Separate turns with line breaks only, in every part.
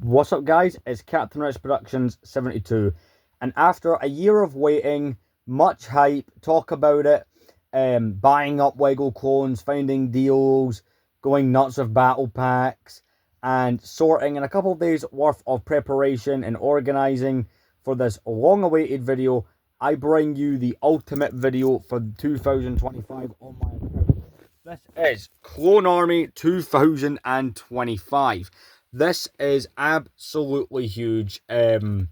What's up, guys? It's Captain Rich Productions 72, and after a year of waiting, much hype, talk about it, buying up Lego clones, finding deals, going nuts with battle packs, and sorting in a couple of days worth of preparation and organizing for this long-awaited video, I bring you the ultimate video for 2025 on my account. This is Clone Army 2025. This is absolutely huge. This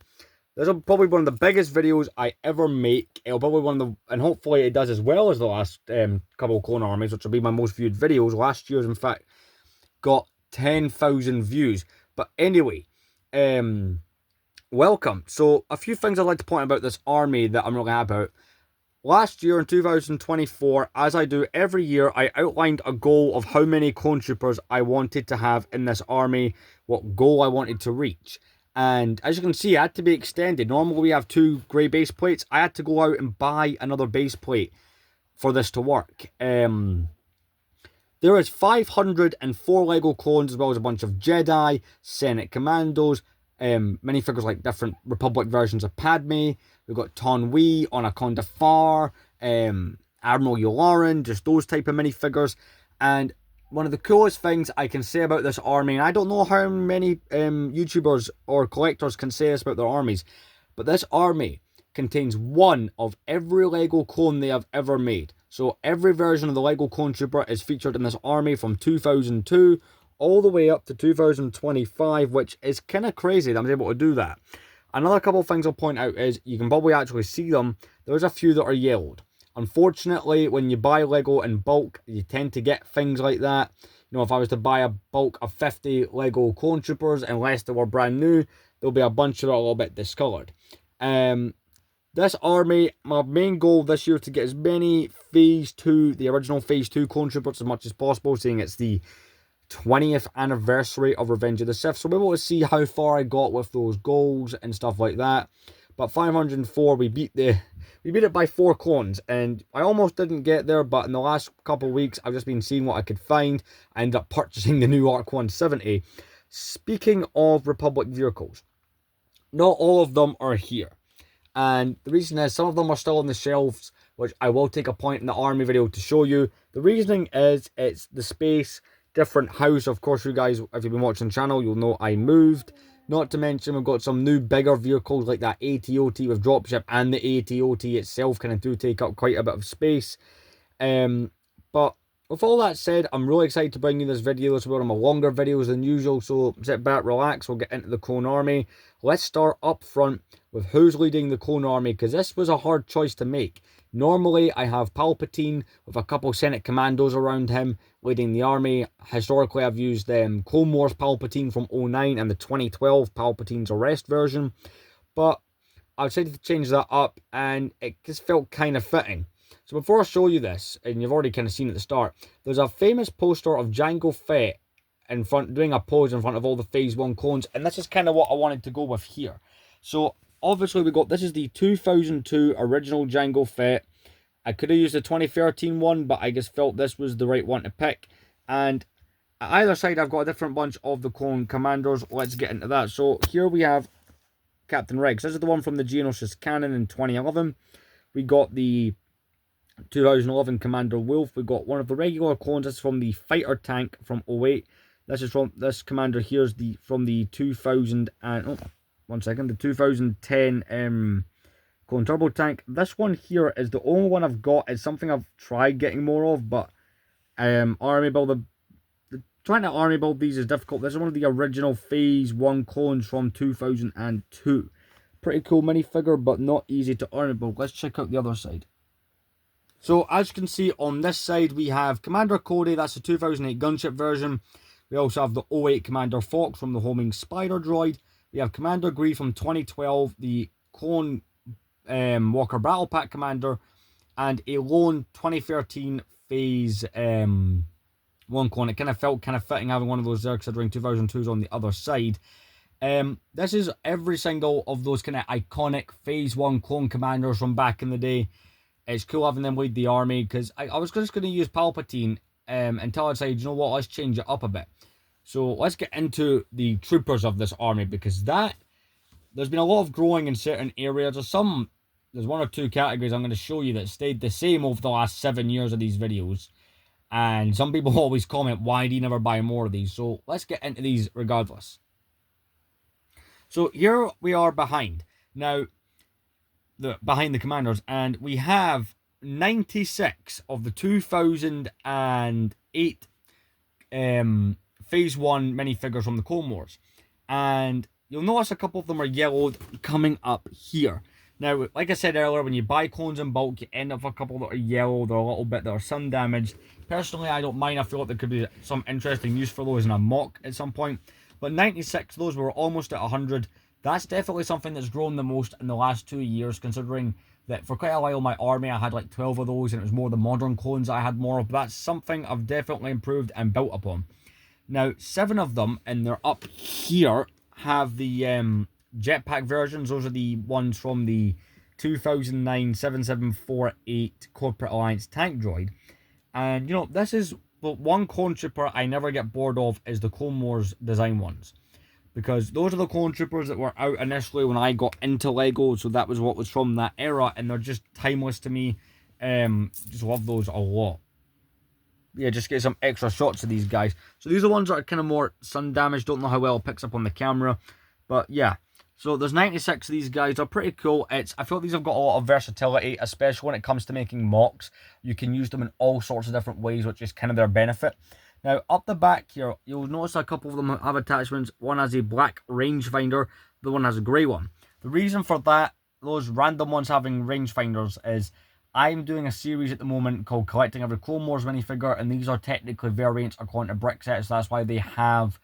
is probably one of the biggest videos I ever make. It'll probably one of the, and hopefully it does as well as the last couple of Clone Armies, which will be my most viewed videos. Last year's, in fact, got 10,000 views. But anyway, welcome. So a few things I'd like to point about this army that I'm really happy about. Last year in 2024, as I do every year, I outlined a goal of how many clone troopers I wanted to have in this army, what goal I wanted to reach. And as you can see, I had to be extended. Normally we have 2 grey base plates. I had to go out and buy another base plate for this to work. There is 504 Lego clones, as well as a bunch of Jedi, Senate Commandos, minifigures like different Republic versions of Padme. We've got Ton Wee, Anaconda Far, Admiral Yularen, just those type of minifigures. And one of the coolest things I can say about this army, and I don't know how many YouTubers or collectors can say this about their armies, but this army contains one of every Lego clone they have ever made. So every version of the Lego Clone Trooper is featured in this army from 2002 all the way up to 2025, which is kind of crazy that I'm able to do that. Another couple of things I'll point out is you can probably actually see them. There's a few that are yellowed. Unfortunately, when you buy Lego in bulk, you tend to get things like that. You know, if I was to buy a bulk of 50 Lego Clone Troopers, unless they were brand new, there'll be a bunch of it a little bit discoloured. This army, my main goal this year is to get as many Phase 2, the original Phase 2 Clone Troopers as much as possible, seeing it's the 20th anniversary of Revenge of the Sith. So we're able to see how far I got with those goals and stuff like that. But 504, we beat it by 4 clones, and I almost didn't get there, but in the last couple of weeks, I've just been seeing what I could find. I ended up purchasing the new Arc 170. Speaking of Republic vehicles, not all of them are here. And the reason is, some of them are still on the shelves, which I will take a point in the army video to show you. The reasoning is, it's the space, different house. Of course, you guys, if you've been watching the channel, you'll know I moved. Not to mention, we've got some new bigger vehicles like that ATOT with dropship, and the ATOT itself kind of do take up quite a bit of space. But with all that said, I'm really excited to bring you this video. This will be one of my longer videos than usual, so sit back, relax, we'll get into the Clone Army. Let's start up front with who's leading the Clone Army, because this was a hard choice to make. Normally, I have Palpatine with a couple Senate Commandos around him leading the army. Historically, I've used Clone Wars Palpatine from 09 and the 2012 Palpatine's Arrest version. But I decided to change that up, and it just felt kind of fitting. So before I show you this, and you've already kind of seen at the start, there's a famous poster of Jango Fett in front, doing a pose in front of all the Phase 1 clones, and this is kind of what I wanted to go with here. So obviously we got, this is the 2002 original Jango Fett. I could have used the 2013 one, but I just felt this was the right one to pick. And at either side, I've got a different bunch of the clone commanders. Let's get into that. So here we have Captain Rex. This is the one from the Geonosis canon in 2011. We got the 2011 Commander Wolf. We got one of the regular clones. This is from the fighter tank from 08. This is from, this commander here is from the 2000 and, oh, 1 second, the 2010 Clone Turbo Tank. This one here is the only one I've got. It's something I've tried getting more of, but army build, trying to army build these is difficult. This is one of the original Phase 1 clones from 2002. Pretty cool minifigure, but not easy to army build. Let's check out the other side. So as you can see on this side, we have Commander Cody. That's the 2008 gunship version. We also have the 08 Commander Fox from the homing Spider Droid. We have Commander Gree from 2012, the Clone Walker Battle Pack Commander, and a lone 2013 Phase 1 clone. It kind of felt kind of fitting having one of those there, considering 2002's on the other side. This is every single of those kind of iconic Phase 1 clone commanders from back in the day. It's cool having them lead the army, because I was just going to use Palpatine until I decided, you know what, let's change it up a bit. So let's get into the troopers of this army, because there's been a lot of growing in certain areas. There's one or two categories I'm going to show you that stayed the same over the last 7 years of these videos. And some people always comment, why do you never buy more of these? So let's get into these regardless. So here we are behind. Now, behind the commanders, and we have 96 of the 2008 Phase 1 minifigures from the Clone Wars. And you'll notice a couple of them are yellowed coming up here. Now, like I said earlier, when you buy clones in bulk, you end up with a couple that are yellow, they're a little bit, that are sun damaged. Personally, I don't mind. I feel like there could be some interesting use for those in a mock at some point. But 96, those were almost at 100. That's definitely something that's grown the most in the last 2 years, considering that for quite a while my army, I had like 12 of those, and it was more the modern clones I had more of. That's something I've definitely improved and built upon. Now, 7 of them, and they're up here, have the jetpack versions. Those are the ones from the 2009 7748 Corporate Alliance tank droid. And, you know, this is one clone trooper I never get bored of, is the Clone Wars design ones. Because those are the clone troopers that were out initially when I got into Lego, so that was what was from that era, and they're just timeless to me. Just love those a lot. Yeah, just get some extra shots of these guys. So these are the ones that are kind of more sun damaged. Don't know how well it picks up on the camera, but yeah. So there's 96 of these guys. They're pretty cool. I feel like these have got a lot of versatility, especially when it comes to making mocks. You can use them in all sorts of different ways, which is kind of their benefit. Now, up the back here, you'll notice a couple of them have attachments. One has a black rangefinder, the one has a grey one. The reason for that, those random ones having rangefinders, is I'm doing a series at the moment called Collecting Every Clone Wars minifigure, and these are technically variants according to brick sets. That's why they have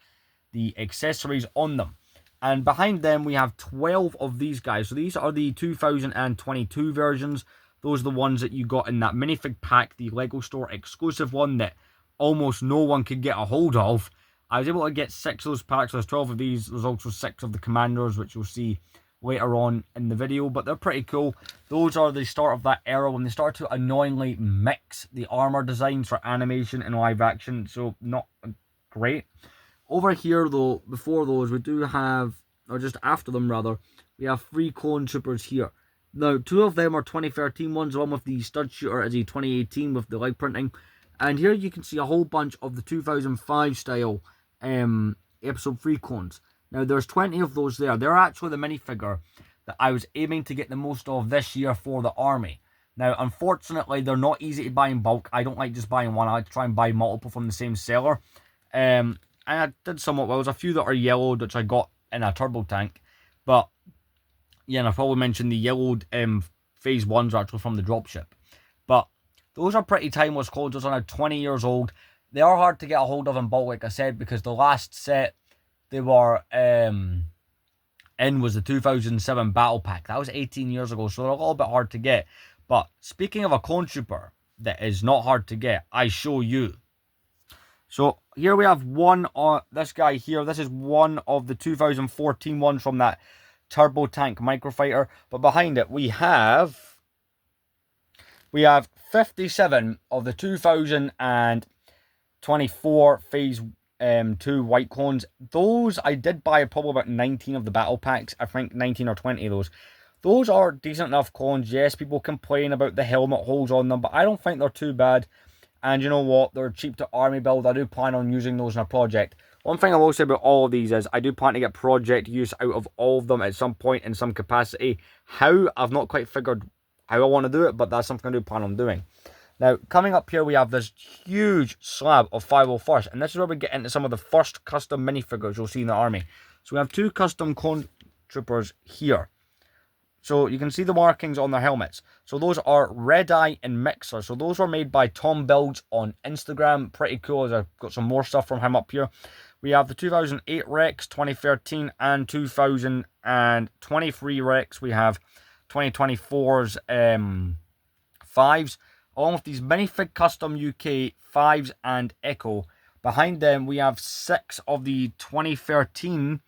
the accessories on them. And behind them, we have 12 of these guys. So these are the 2022 versions. Those are the ones that you got in that minifig pack, the Lego Store exclusive one that almost no one could get a hold of. I was able to get 6 of those packs. There's 12 of these. There's also 6 of the commanders, which you'll see later on in the video, but they're pretty cool. Those are the start of that era when they start to annoyingly mix the armor designs for animation and live action, so not great. Over here though, before those, we do have, or just after them rather, we have 3 clone troopers here. Now, 2 of them are 2013 ones. One with the stud shooter is a 2018 with the light printing, and here you can see a whole bunch of the 2005 style episode 3 clones. Now, there's 20 of those there. They're actually the minifigure that I was aiming to get the most of this year for the army. Now, unfortunately, they're not easy to buy in bulk. I don't like just buying one. I like to try and buy multiple from the same seller. And I did somewhat well. There's a few that are yellowed, which I got in a turbo tank. But, yeah, and I probably mentioned the yellowed phase 1s are actually from the dropship. But those are pretty timeless clones. Those are now 20 years old. They are hard to get a hold of in bulk, like I said, because the last set they were in was the 2007 Battle Pack. That was 18 years ago, so they're a little bit hard to get. But speaking of a clone trooper that is not hard to get, I show you. So here we have one on this guy here. This is one of the 2014 ones from that turbo tank microfighter. But behind it we have 57 of the 2024 Phase 2 white clones. Those I did buy probably about 19 of the battle packs. I think 19 or 20 of those. Those are decent enough clones. Yes, people complain about the helmet holes on them, but I don't think they're too bad. And you know what? They're cheap to army build. I do plan on using those in a project. One thing I will say about all of these is I do plan to get project use out of all of them at some point in some capacity. How? I've not quite figured how I want to do it, but that's something I do plan on doing. Now, coming up here, we have this huge slab of 501st, and this is where we get into some of the first custom minifigures you'll see in the army. So we have 2 custom clone troopers here. So you can see the markings on their helmets. So those are Red Eye and Mixer. So those were made by Tom Builds on Instagram. Pretty cool. I've got some more stuff from him up here. We have the 2008 Rex, 2013, and 2023 Rex. We have 2024's 5s. Along with these minifig custom UK 5s and Echo. Behind them we have 6 of the 2013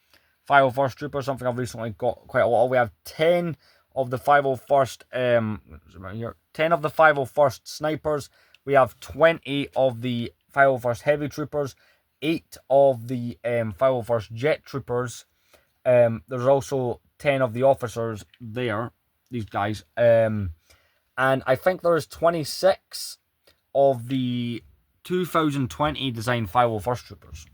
501st Troopers, something I've recently got quite a lot of. We have 10 of the 501st 10 of the 501st Snipers. We have 20 of the 501st Heavy Troopers, 8 of the 501st Jet Troopers. There's also 10 of the officers there, these guys. And I think there's 26 of the 2020 design 501st Troopers.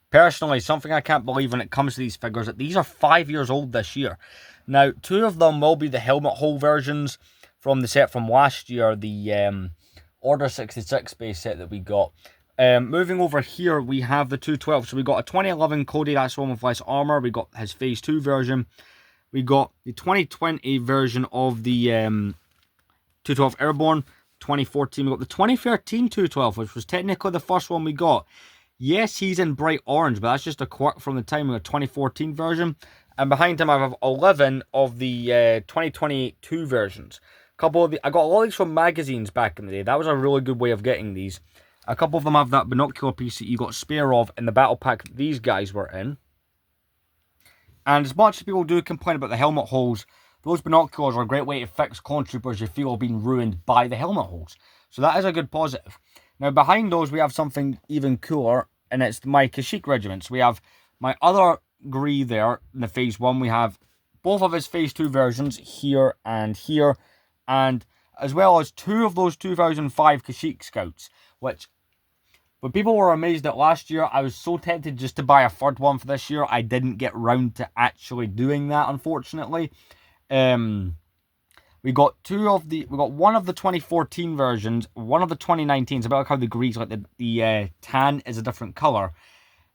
Personally, something I can't believe when it comes to these figures, that these are 5 years old this year. Now, 2 of them will be the helmet hole versions from the set from last year, the Order 66 base set that we got. Moving over here, we have the 212. So we got a 2011 Cody, that's the one with less armor. We got his Phase 2 version. We got the 2020 version of the 212 Airborne. 2014, we got the 2013 212, which was technically the first one we got. Yes, he's in bright orange, but that's just a quirk from the time of the 2014 version. And behind him, I have 11 of the 2022 versions. I got a lot of these from magazines back in the day. That was a really good way of getting these. A couple of them have that binocular piece that you got spare of in the battle pack that these guys were in. And as much as people do complain about the helmet holes, those binoculars are a great way to fix clone troopers you feel have been ruined by the helmet holes. So that is a good positive. Now behind those we have something even cooler, and it's my Kashyyyk regiments. We have my other Gree there in the Phase 1. We have both of his Phase 2 versions here, and as well as 2 of those 2005 Kashyyyk Scouts, which, but people were amazed at last year. I was so tempted just to buy a third one for this year. I didn't get round to actually doing that, unfortunately. We got one of the 2014 versions, one of the 2019s. About like how the Grease, like the tan is a different color,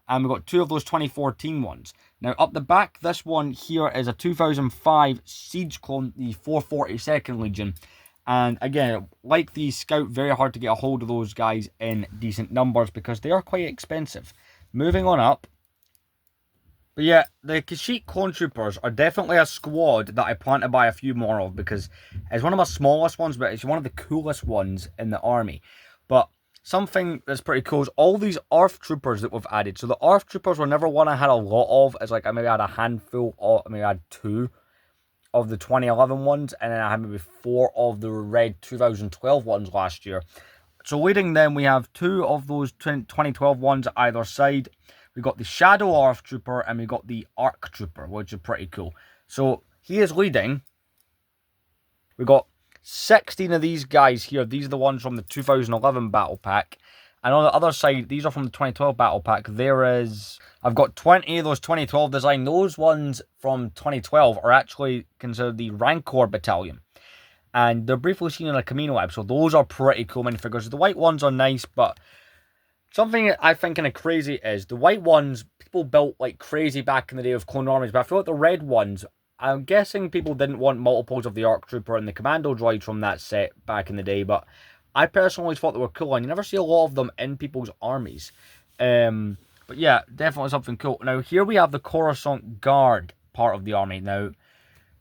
and we got 2 of those 2014 ones. Now up the back, this one here is a 2005 Siege clone, the 442nd Legion, and again, like the Scout, very hard to get a hold of those guys in decent numbers because they are quite expensive. Moving on up. But yeah, the Kashyyyk Clone Troopers are definitely a squad that I plan to buy a few more of because it's one of my smallest ones, but it's one of the coolest ones in the army. But something that's pretty cool is all these ARF Troopers that we've added. So the ARF Troopers were never one I had a lot of. It's like I maybe had a handful, or maybe I had 2 of the 2011 ones, and then I had maybe 4 of the red 2012 ones last year. So leading them, we have 2 of those 2012 ones either side. We got the Shadow ARF Trooper and we got the Arc Trooper, which is pretty cool. So he is leading. We got 16 of these guys here. These are the ones from the 2011 Battle Pack. And on the other side, these are from the 2012 Battle Pack. I've got 20 of those 2012 design. Those ones from 2012 are actually considered the Rancor Battalion. And they're briefly seen in a Camino episode. Those are pretty cool minifigures. The white ones are nice, but something I find kind of crazy is the white ones, people built like crazy back in the day of clone armies, but I feel like the red ones, I'm guessing people didn't want multiples of the ARC Trooper and the Commando droid from that set back in the day, but I personally thought they were cool, and you never see a lot of them in people's armies. But yeah, definitely something cool. Now here we have the Coruscant Guard part of the army. Now,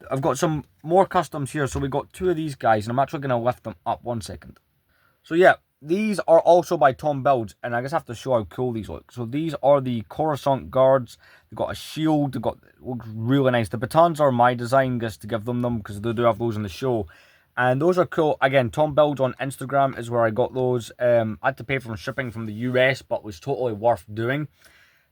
I've got some more customs here, so we've got 2 of these guys, and I'm actually going to lift them up 1 second. So yeah, these are also by Tom Builds, and I just have to show how cool these look. So these are the Coruscant Guards. They've got a shield. Looks really nice. The batons are my design, just to give them because they do have those in the show. And those are cool. Again, Tom Builds on Instagram is where I got those. I had to pay for shipping from the US, but was totally worth doing.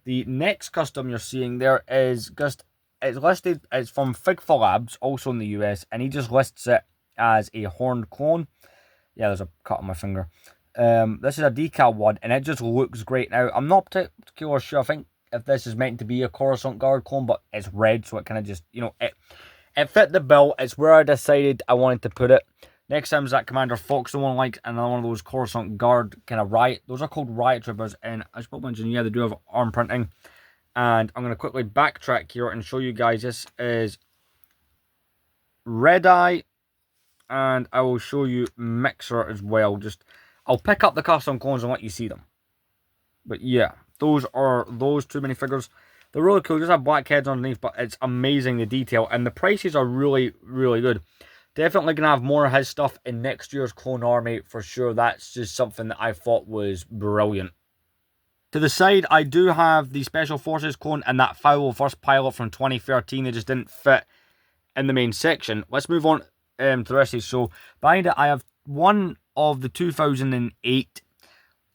The next custom you're seeing there is just, it's listed, it's from Figfa Labs, also in the US, and he just lists it as a horned clone. Yeah, there's a cut on my finger. This is a decal one, and it just looks great. Now, I'm not particularly sure, I think, if this is meant to be a Coruscant Guard clone, but it's red, so it kind of just, you know, it fit the bill. It's where I decided I wanted to put it. Next time is that Commander Fox, the one like another one of those Coruscant Guard kind of riot. Those are called riot troopers, and I should mention, yeah, they do have arm printing. And I'm going to quickly backtrack here and show you guys. This is Red Eye, and I will show you Mixer as well. I'll pick up the custom clones and let you see them. But yeah, those are those 2 minifigures. They're really cool. Just have black heads underneath, but it's amazing, the detail. And the prices are really, really good. Definitely going to have more of his stuff in next year's Clone Army for sure. That's just something that I thought was brilliant. To the side, I do have the Special Forces clone and that 501st pilot from 2013. They just didn't fit in the main section. Let's move on to the rest of these. So behind it, I have one of the 2008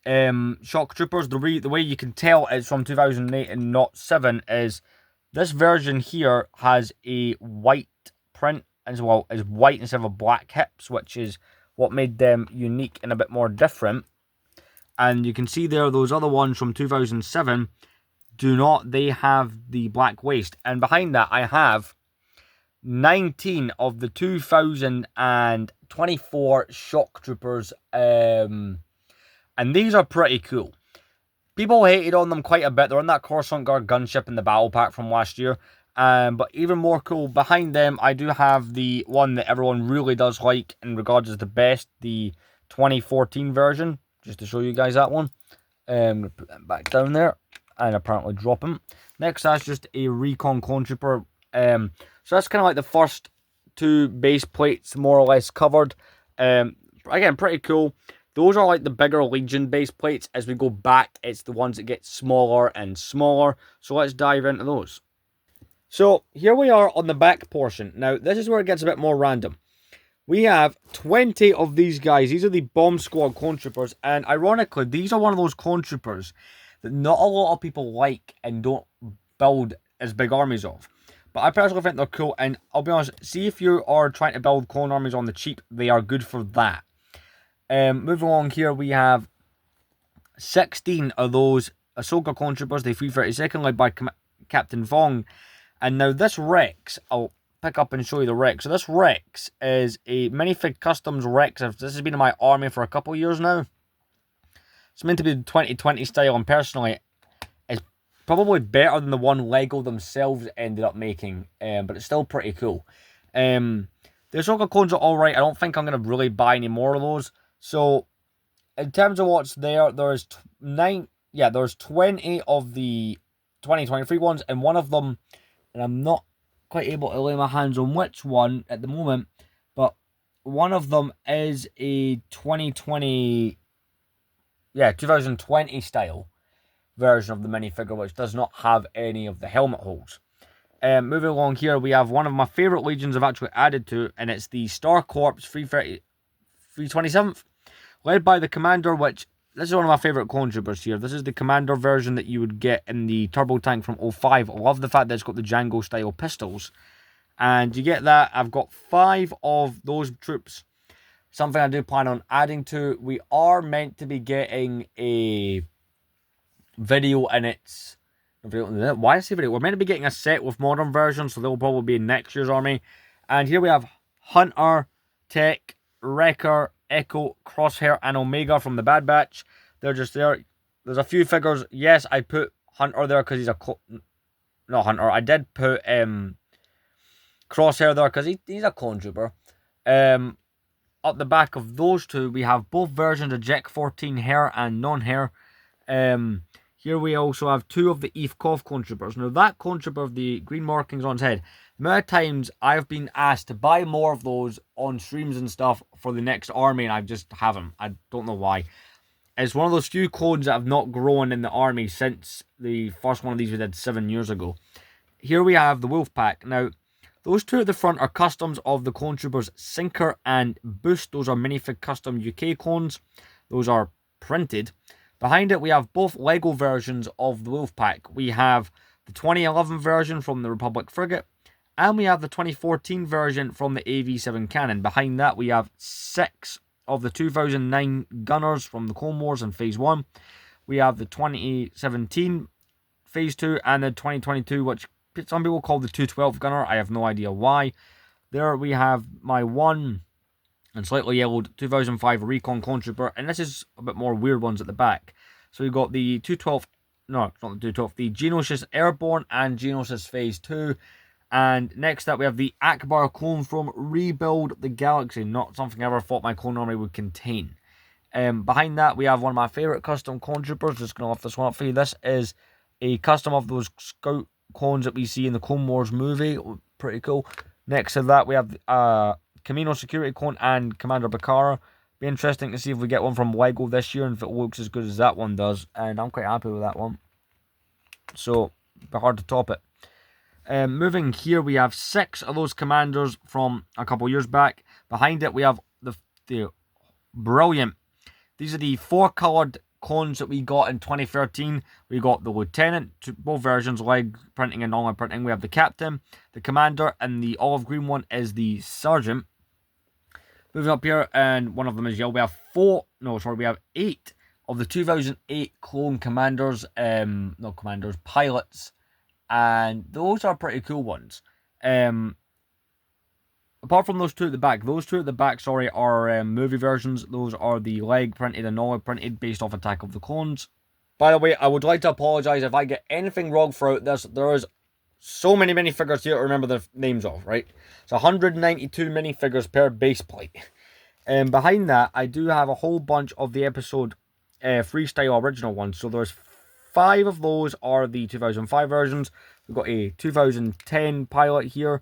shock troopers. The way you can tell it's from 2008 and not 7 is this version here has a white print as well as white instead of black hips, which is what made them unique and a bit more different. And you can see there those other ones from 2007 do not. They have the black waist. And behind that I have 19 of the 2024 shock troopers. And these are pretty cool. People hated on them quite a bit. They're in that Coruscant Guard gunship in the battle pack from last year. But even more cool, behind them, I do have the one that everyone really does like in regards as the best, the 2014 version. Just to show you guys that one. I'm going to put them back down there and apparently drop them. Next, that's just a Recon Clone Trooper. So that's kind of like the first 2 base plates more or less covered. Again, pretty cool. Those are like the bigger Legion base plates. As we go back, it's the ones that get smaller and smaller. So let's dive into those. So here we are on the back portion. Now, this is where it gets a bit more random. We have 20 of these guys. These are the Bomb Squad Clone Troopers. And ironically, these are one of those Clone Troopers that not a lot of people like and don't build as big armies of. But I personally think they're cool. And I'll be honest, see if you are trying to build clone armies on the cheap, they are good for that. Moving along here, we have 16 of those Ahsoka Clone Troopers, the 332nd, led by Captain Vong. And now this Rex, I'll pick up and show you the Rex. So this Rex is a minifig customs Rex. This has been in my army for a couple of years now. It's meant to be the 2020 style, and personally, it's probably better than the one Lego themselves ended up making. But it's still pretty cool. The Ahsoka clones are alright. I don't think I'm going to really buy any more of those. So, in terms of what's there, there's 20 of the 2023 ones, and one of them, and I'm not quite able to lay my hands on which one at the moment, but one of them is a 2020 style version of the minifigure, which does not have any of the helmet holes. Moving along here, we have one of my favourite legions I've actually added to, and it's the Star Corps 327th, led by the Commander, which, this is one of my favourite clone troopers here. This is the Commander version that you would get in the Turbo Tank from 05. I love the fact that it's got the Django style pistols. And you get that. I've got 5 of those troops. Something I do plan on adding to. We are meant to be getting a video, and it's... Why I say video? We're meant to be getting a set with modern versions, so they'll probably be in next year's army. And here we have Hunter, Tech, Wrecker, Echo, Crosshair, and Omega from the Bad Batch. They're just there. There's a few figures. Yes, I put Hunter there because he's a... Not Hunter. I did put Crosshair there because he's a clone trooper. Up the back of those two, we have both versions of Jack 14 hair and non-hair. Here we also have 2 of the Eve Koth clone troopers. Now that clone trooper of the green markings on his head, the amount of times I've been asked to buy more of those on streams and stuff for the next army, and I just haven't. I don't know why. It's one of those few clones that have not grown in the army since the first one of these we did 7 years ago. Here we have the Wolf Pack. Now, those 2 at the front are customs of the clone troopers Sinker and Boost. Those are minifig custom UK clones. Those are printed. Behind it, we have both Lego versions of the Wolf Pack. We have the 2011 version from the Republic Frigate, and we have the 2014 version from the AV7 cannon. Behind that, we have 6 of the 2009 Gunners from the Clone Wars and Phase 1. We have the 2017 Phase 2 and the 2022, which some people call the 212 Gunner. I have no idea why. There we have my one and slightly yellowed 2005 Recon Clone Trooper, and this is a bit more weird ones at the back. So we've got the 212, no, it's not the 212, the Geonosis Airborne and Geonosis Phase 2. And next up we have the Akbar clone from Rebuild the Galaxy, not something I ever thought my clone army would contain. Behind that we have one of my favourite custom clone troopers. Just going to lift this one up for you. This is a custom of those Scout clones that we see in the Clone Wars movie. Pretty cool. Next to that we have Camino Security Clone and Commander Bakara. Be interesting to see if we get one from Lego this year and if it looks as good as that one does. And I'm quite happy with that one. So, it'd be hard to top it. Moving here, we have 6 of those commanders from a couple years back. Behind it, we have the brilliant. These are the 4-coloured clones that we got in 2013. We got the Lieutenant, both versions, leg printing and non-leg printing. We have the Captain, the Commander, and the olive green one is the Sergeant. Moving up here, and one of them is yellow. We have we have 8 of the 2008 clone commanders, not commanders, pilots, and those are pretty cool ones. Apart from those two at the back, are movie versions. Those are the leg printed and non-leg printed based off Attack of the Clones. By the way, I would like to apologise if I get anything wrong throughout this. There is so many minifigures here to remember the names of, right? It's 192 minifigures per base plate. And behind that, I do have a whole bunch of the episode freestyle original ones. So there's 5 of those are the 2005 versions. We've got a 2010 pilot here.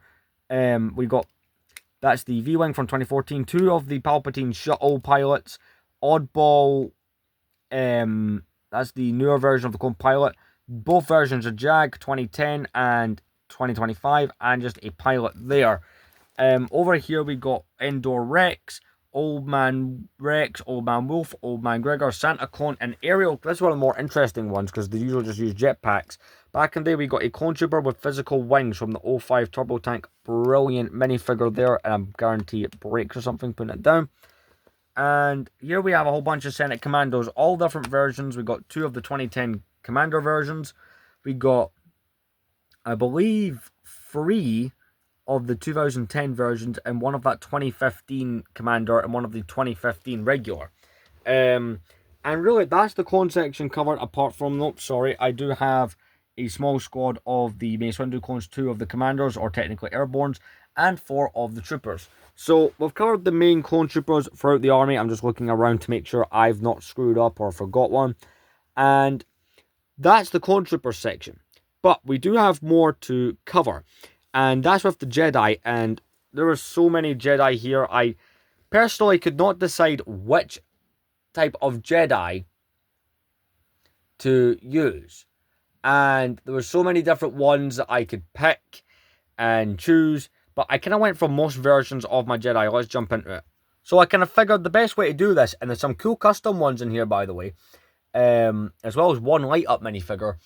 That's the V-Wing from 2014. 2 of the Palpatine shuttle pilots. Oddball, that's the newer version of the clone pilot. Both versions are Jag 2010 and 2025, and just a pilot there. Over here we got Endor Rex, Old Man Rex, Old Man Wolf, Old Man Gregor, Santa Clone, and Ariel. That's one of the more interesting ones because they usually just use jetpacks. Back in the day, we got a clone trooper with physical wings from the 05 Turbo Tank. Brilliant minifigure there, and I guarantee it breaks or something, putting it down. And here we have a whole bunch of Senate Commandos, all different versions. We got 2 of the 2010 Commander versions. We got, I believe, 3 of the 2010 versions, and 1 of that 2015 Commander, and 1 of the 2015 regular. And really, that's the clone section covered, apart from, I do have a small squad of the Mace Windu clones, 2 of the Commanders, or technically Airbornes, and 4 of the Troopers. So, we've covered the main clone troopers throughout the army. I'm just looking around to make sure I've not screwed up or forgot one. And that's the clone troopers section. But we do have more to cover. And that's with the Jedi. And there are so many Jedi here. I personally could not decide which type of Jedi to use. And there were so many different ones that I could pick and choose. But I kind of went for most versions of my Jedi. Let's jump into it. So I kind of figured the best way to do this, and there's some cool custom ones in here, by the way, as well as one light-up minifigure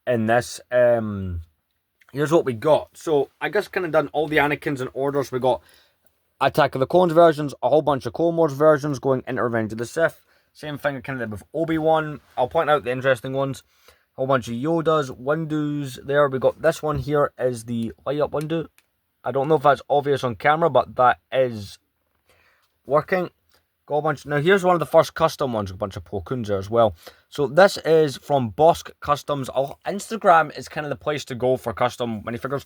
in this. Here's what we got. So I just kind of done all the Anakins in order. So we got Attack of the Clones versions, a whole bunch of Clone Wars versions going into Revenge of the Sith. Same thing I kind of did with Obi-Wan. I'll point out the interesting ones. A whole bunch of Yodas, Windus there. We got this one here is the light-up Windu. I don't know if that's obvious on camera, but that is working. Got a bunch. Now, here's one of the first custom ones. A bunch of Plo Koons there as well. So, this is from Bosk Customs. Instagram is kind of the place to go for custom minifigures.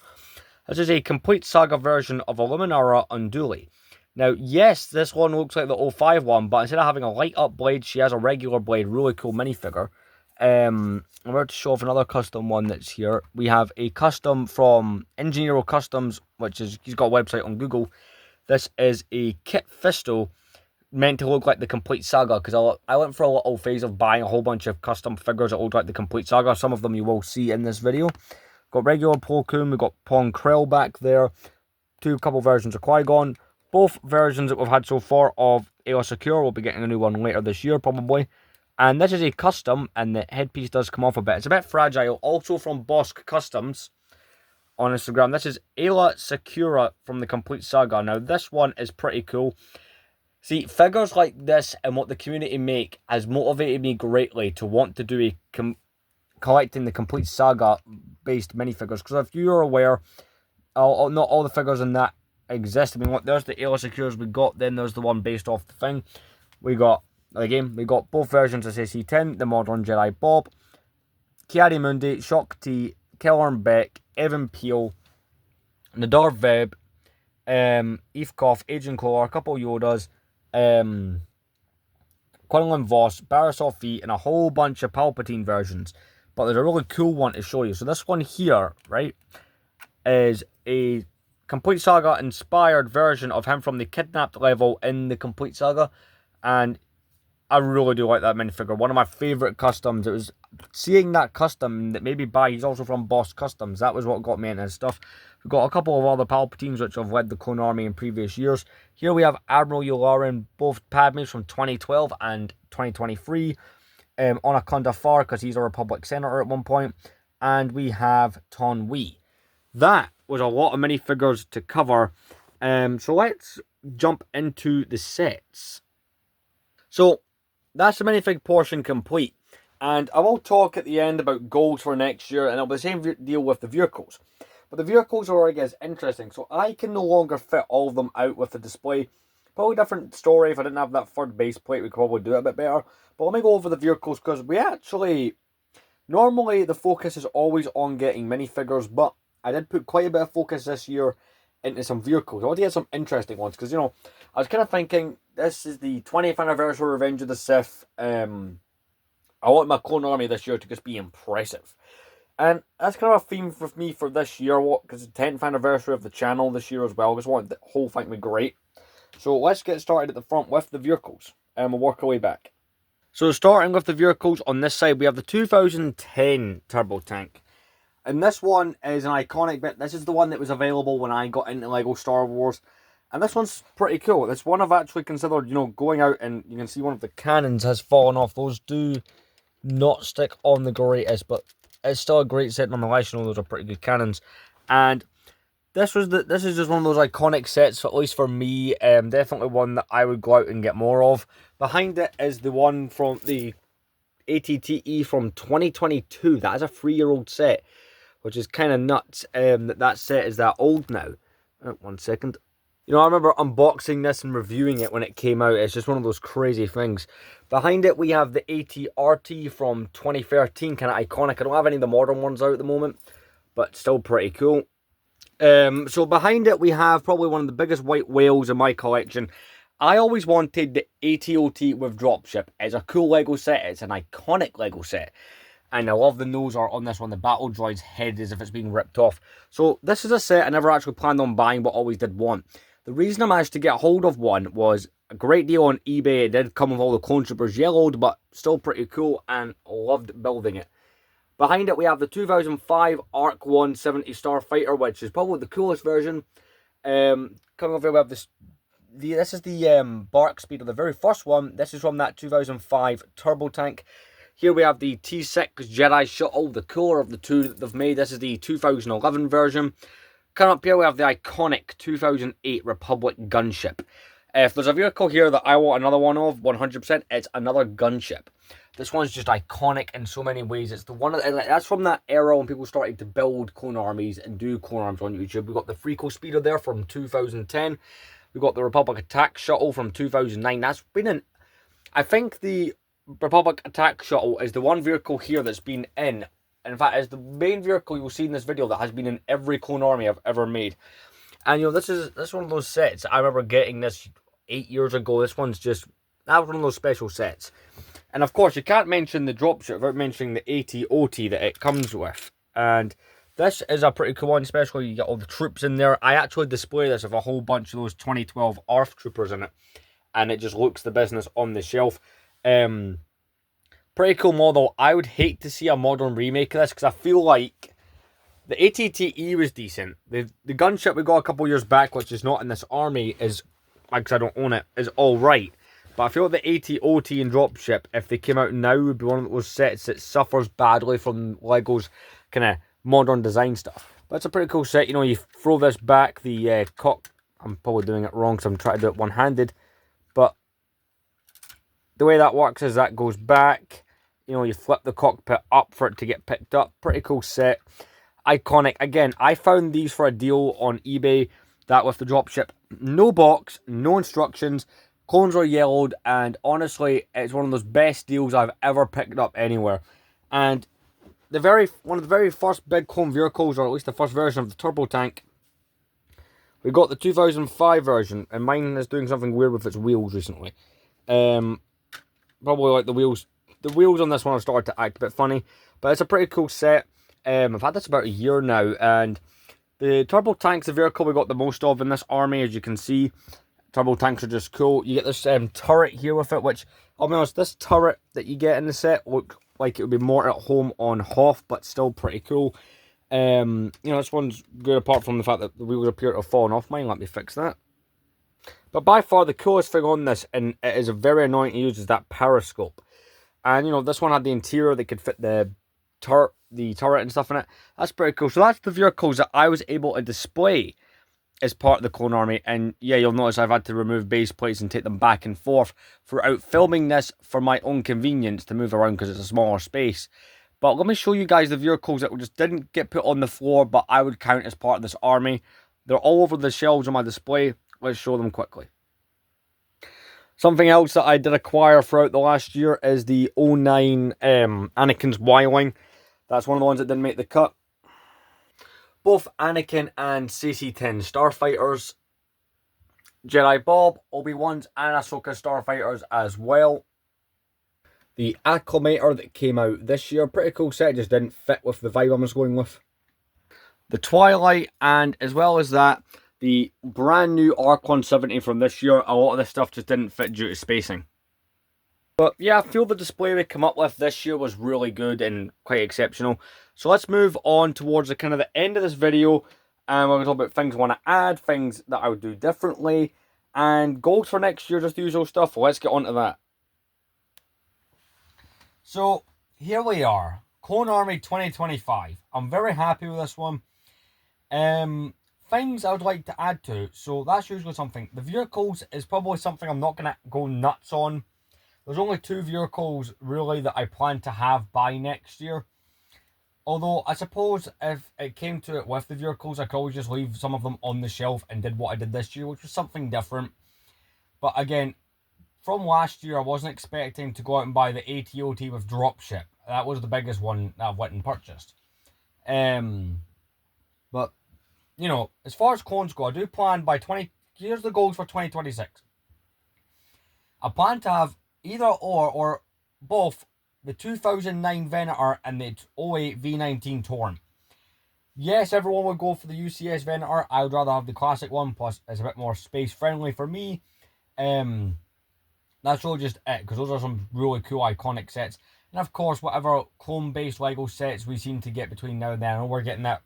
This is a complete saga version of Illuminara Unduli. Now, yes, this one looks like the 05 one, but instead of having a light-up blade, she has a regular blade. Really cool minifigure. I'm about to show off another custom one that's here. We have a custom from Engineero Customs, which is, he's got a website on Google. This is a Kit Fisto, meant to look like the complete saga, because I went for a little phase of buying a whole bunch of custom figures that look like the complete saga. Some of them you will see in this video. Got regular Plo Koon, we've got Pong Krell back there. Couple versions of Qui-Gon. Both versions that we've had so far of Aayla Secure. We'll be getting a new one later this year, probably. And this is a custom, and the headpiece does come off a bit. It's a bit fragile. Also from Bosk Customs on Instagram. This is Aayla Secura from the Complete Saga. Now, this one is pretty cool. See, figures like this and what the community make has motivated me greatly to want to do a collecting the Complete Saga-based minifigures. Because if you're aware, not all the figures in that exist. I mean, there's the Aayla Secures we got. Then there's the one based off the thing. We got both versions of SAC-10, the Modern Jedi Bob, Kiadi Mundi, Shock T, Kellarn Beck, Evan Peel, Nadar Veb, Eve Koff, Agent Kohler, a couple Yodas, Quinlan Voss, Barriss E, and a whole bunch of Palpatine versions. But there's a really cool one to show you. So this one here, right, is a Complete Saga inspired version of him from the kidnapped level in the Complete Saga. And I really do like that minifigure. One of my favourite customs. It was seeing that custom that maybe he's also from Bosk Customs. That was what got me into his stuff. We've got a couple of other Palpatines which have led the clone army in previous years. Here we have Admiral Yularen, both Padmes from 2012 and 2023. on Akunda Far, because he's a Republic Senator at one point. And we have Ton Wee. That was a lot of minifigures to cover. So let's jump into the sets. So that's the minifig portion complete. And I will talk at the end about goals for next year, and it'll be the same deal with the vehicles. But the vehicles are where it gets interesting. So I can no longer fit all of them out with the display. Probably a different story. If I didn't have that third base plate, we could probably do it a bit better. But let me go over the vehicles, because we actually... Normally, the focus is always on getting minifigures, but I did put quite a bit of focus this year into some vehicles. I want to get some interesting ones, because, you know, I was kind of thinking, this is the 20th anniversary of Revenge of the Sith. I want my clone army this year to just be impressive. And that's kind of a theme for me for this year, because it's the 10th anniversary of the channel this year as well. I just want the whole thing to be great. So let's get started at the front with the vehicles, and we'll work our way back. So starting with the vehicles, on this side we have the 2010 Turbo Tank. And this one is an iconic bit. This is the one that was available when I got into LEGO Star Wars. And this one's pretty cool. It's one I've actually considered, you know, going out, and you can see one of the cannons has fallen off. Those do not stick on the greatest, but it's still a great set nonetheless. You know, those are pretty good cannons. And this is just one of those iconic sets, at least for me. Definitely one that I would go out and get more of. Behind it is the one from the ATTE from 2022. That is a 3-year-old set, which is kind of nuts that set is that old now. 1 second. You know, I remember unboxing this and reviewing it when it came out. It's just one of those crazy things. Behind it, we have the AT-RT from 2013, kind of iconic. I don't have any of the modern ones out at the moment, but still pretty cool. So behind it, we have probably one of the biggest white whales in my collection. I always wanted the AT-OT with dropship. It's a cool LEGO set. It's an iconic LEGO set. And I love the nose art on this one. The battle droid's head as if it's being ripped off. So this is a set I never actually planned on buying, but always did want. The reason I managed to get hold of one was a great deal on eBay. It did come with all the clone troopers yellowed, but still pretty cool, and loved building it. Behind it, we have the 2005 Arc 170 Starfighter, which is probably the coolest version. Coming over here, we have this. This is the bark speed of the very first one. This is from that 2005 Turbo Tank. Here we have the T6 Jedi Shuttle, the cooler of the two that they've made. This is the 2011 version. Coming up here, we have the iconic 2008 Republic Gunship. If there's a vehicle here that I want another one of, 100%, it's another gunship. This one's just iconic in so many ways. It's the one that's from that era when people started to build clone armies and do clone arms on YouTube. We've got the Freako Speeder there from 2010. We've got the Republic Attack Shuttle from 2009. That's been in... I think the Republic Attack Shuttle is the one vehicle here that's been in fact, it's the main vehicle you'll see in this video that has been in every clone army I've ever made. And, you know, this is one of those sets. I remember getting this 8 years ago. This one's just... That was one of those special sets. And, of course, you can't mention the dropship without mentioning the AT-OT that it comes with. And this is a pretty cool one, especially you get all the troops in there. I actually display this with a whole bunch of those 2012 ARF troopers in it. And it just looks the business on the shelf. Pretty cool model. I would hate to see a modern remake of this, because I feel like the ATTE was decent. The gunship we got a couple years back, which is not in this army, is, because I don't own it, is alright. But I feel like the AT-OT and dropship, if they came out now, would be one of those sets that suffers badly from LEGO's kind of modern design stuff. But it's a pretty cool set. You know, you throw this back, the cock... I'm probably doing it wrong, because I'm trying to do it one-handed. But the way that works is that goes back. You know, you flip the cockpit up for it to get picked up. Pretty cool set. Iconic. Again, I found these for a deal on eBay. That with the dropship. No box, no instructions. Clones are yellowed. And honestly, it's one of those best deals I've ever picked up anywhere. And one of the very first big clone vehicles, or at least the first version of the Turbo Tank, we got the 2005 version. And mine is doing something weird with its wheels recently. Probably like the wheels... The wheels on this one have started to act a bit funny, but it's a pretty cool set. I've had this about a year now, and the Turbo Tank's the vehicle we got the most of in this army, as you can see. Turbo Tanks are just cool. You get this turret here with it, which, I'll be honest, this turret that you get in the set look like it would be more at home on Hoth, but still pretty cool. You know, this one's good apart from the fact that the wheels appear to have fallen off mine. Let me fix that. But by far the coolest thing on this, and it is very annoying to use, is that periscope. And, you know, this one had the interior that could fit the turret and stuff in it. That's pretty cool. So that's the vehicles that I was able to display as part of the Clone Army. And yeah, you'll notice I've had to remove base plates and take them back and forth throughout filming this for my own convenience to move around because it's a smaller space. But let me show you guys the vehicles that just didn't get put on the floor, but I would count as part of this army. They're all over the shelves on my display. Let's show them quickly. Something else that I did acquire throughout the last year is the 09 Anakin's Y-Wing. That's one of the ones that didn't make the cut. Both Anakin and CC-10 Starfighters. Jedi Bob, Obi-Wan's and Ahsoka Starfighters as well. The Acclimator that came out this year, pretty cool set, just didn't fit with the vibe I was going with. The Twilight, and as well as that, the brand new Arc 170 from this year. A lot of this stuff just didn't fit due to spacing. But yeah, I feel the display we come up with this year was really good and quite exceptional. So let's move on towards the kind of the end of this video. And we're going to talk about things I want to add, things that I would do differently, and goals for next year, just the usual stuff. Let's get on to that. So here we are, Clone Army 2025. I'm very happy with this one. Things I would like to add to. So that's usually something. The vehicles is probably something I'm not going to go nuts on. There's only 2 vehicles really that I plan to have by next year. Although I suppose if it came to it with the vehicles, I could always just leave some of them on the shelf and did what I did this year, which was something different. But again, from last year, I wasn't expecting to go out and buy the AT-OT with dropship. That was the biggest one that I went and purchased. But, you know, as far as clones go, I do plan by here's the goals for 2026. I plan to have either or both the 2009 Venator and the 08 V19 Torrent. Yes, everyone would go for the UCS Venator. I would rather have the classic one, plus it's a bit more space friendly for me. That's really just it, because those are some really cool iconic sets. And of course, whatever clone-based LEGO sets we seem to get between now and then. I know we're getting that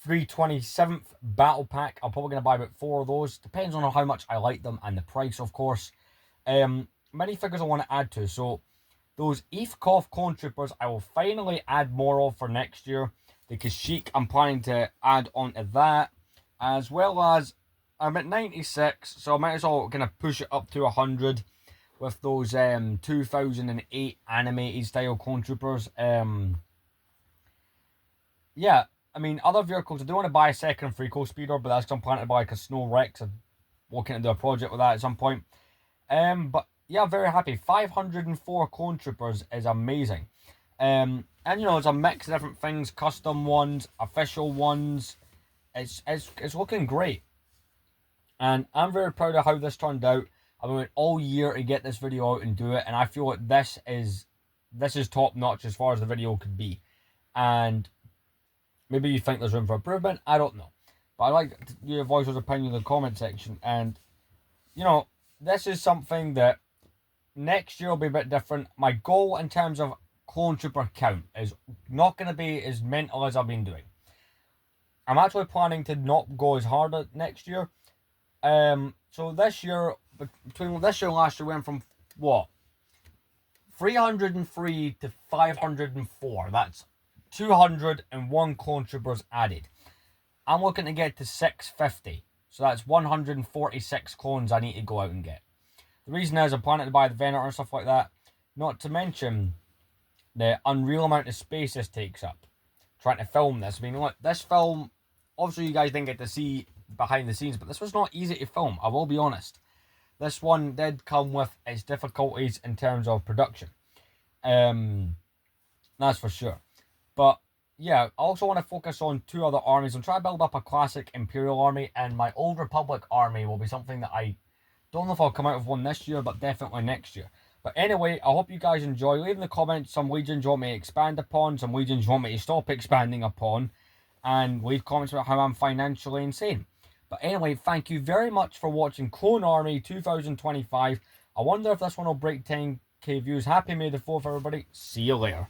327th Battle Pack. I'm probably going to buy about 4 of those. Depends on how much I like them and the price, of course. Minifigures I want to add to. So, those Eefkoff Clone Troopers, I will finally add more of for next year. The Kashyyyk, I'm planning to add on to that. As well as, I'm at 96, so I might as well kind of push it up to 100. With those 2008 animated style Clone Troopers. Yeah, I mean, other vehicles, I do want to buy a second Freako Speeder, but that's because I'm planning to buy like a Snow Rex. I'm looking to do a project with that at some point. But yeah, I'm very happy. 504 Clone Troopers is amazing. And you know, it's a mix of different things, custom ones, official ones. It's looking great. And I'm very proud of how this turned out. I've been waiting all year to get this video out and do it, and I feel like this is top notch as far as the video could be. And maybe you think there's room for improvement, I don't know. But I'd like your voice's opinion in the comment section. And you know, this is something that next year will be a bit different. My goal in terms of Clone Trooper count is not going to be as mental as I've been doing. I'm actually planning to not go as hard next year. So this year, between this year and last year, went from what? 303 to 504. That's 201 Clone Troopers added. I'm looking to get to 650. So that's 146 clones I need to go out and get. The reason is I'm planning to buy the Venator and stuff like that. Not to mention the unreal amount of space this takes up. Trying to film this. I mean, look, this film, obviously you guys didn't get to see behind the scenes, but this was not easy to film, I will be honest. This one did come with its difficulties in terms of production. That's for sure. But yeah, I also want to focus on 2 other armies. I'm trying to build up a classic Imperial army, and my Old Republic army will be something that I don't know if I'll come out with one this year, but definitely next year. But anyway, I hope you guys enjoy. Leave in the comments some legions you want me to expand upon, some legions you want me to stop expanding upon, and leave comments about how I'm financially insane. But anyway, thank you very much for watching Clone Army 2025. I wonder if this one will break 10k views. Happy May the 4th, everybody. See you later.